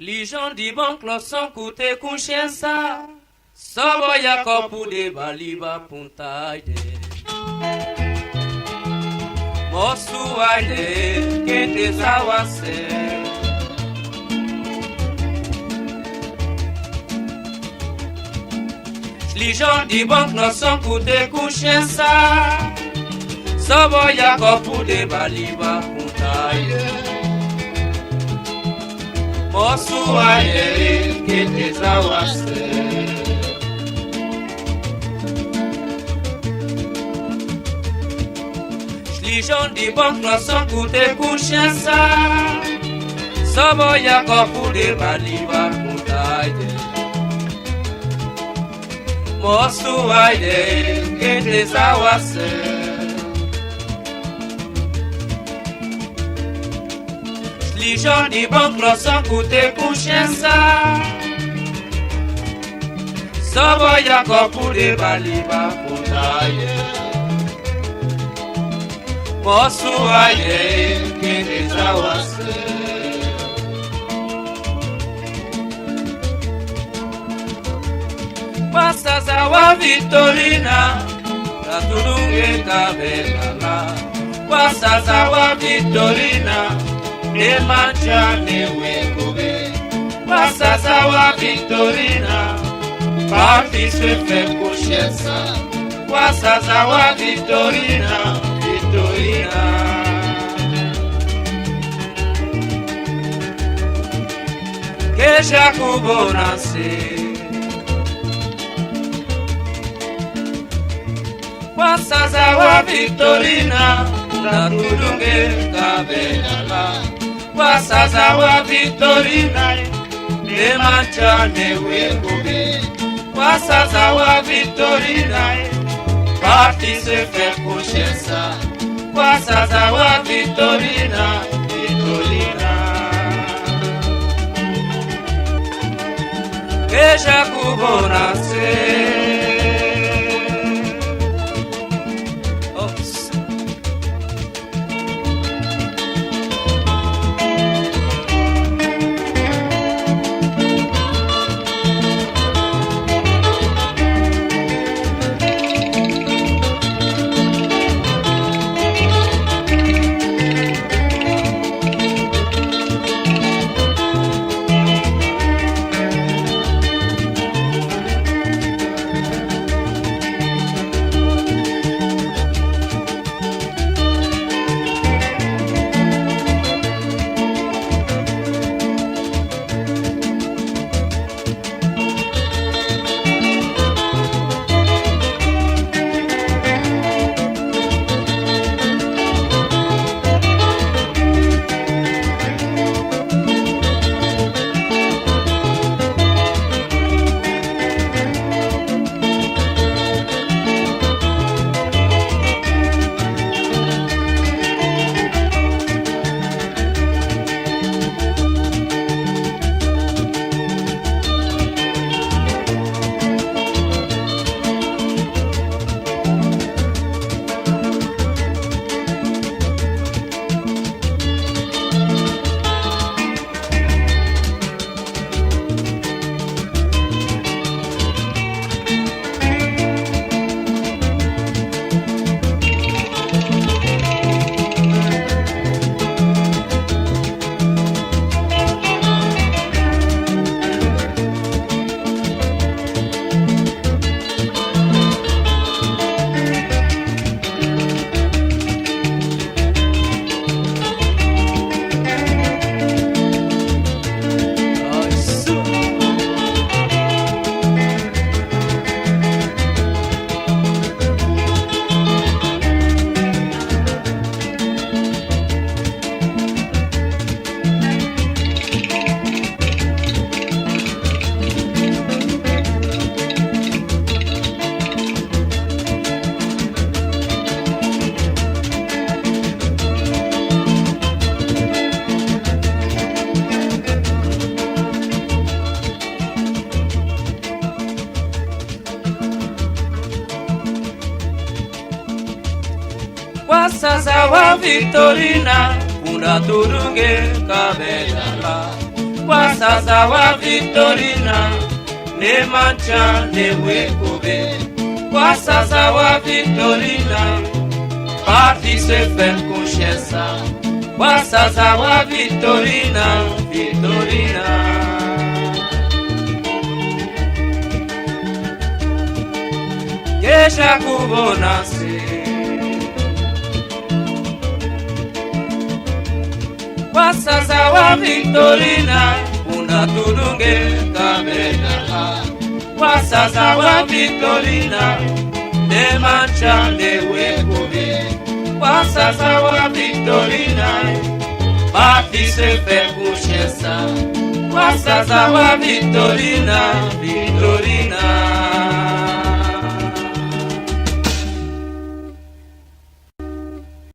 Les gens du banque le sont coûté coucher ça. Sobo ya kopu de baliba puntaide. Mosu aide kete zawase. Les gens du banque ne sont coûté coucher ça. Sobo ya kopu de baliba puntaide. Mosu aide kete zawase. Les gens du banque ne sont coûté coucher ça. Sobo ya kopu de baliba puntaide. Mosu aide kete zawase. Les gens du banque ne sont coûté coucher ça. Sobo ya kopu de baliba puntaide. Mosu aide kete zawase. Pasa zawa Victorina, la tulunge kabelala. Pasa zawa Victorina, ne mancha ne wekobe. Pasa zawa Victorina, parti se fait coucher ça. Pasa zawa Victorina, Victorina. Que Jacobo nasce. Pasa zawa Victorina, la tulunge kabelala. Pasa zawa Victorina, ne mancha ne wekobe. Pasa zawa Victorina, parti se fait coucher ça. Pasa zawa Victorina, Victorina. Que Jacobo nasce. Pasa zawa Victorina, una turunge kabelala. kwa sasa wa Victorina ne mancha ne wekobe kwa sasa wa Victorina parti se fait conchessa kwa sasa wa Victorina Kesha kubona se kwa sasa wa Victorina unatudunge kabena kwa sasa wa Victorina ne mancha ne wekobe kwa sasa wa Victorina parti se fait conchessa kwa sasa wa Victorina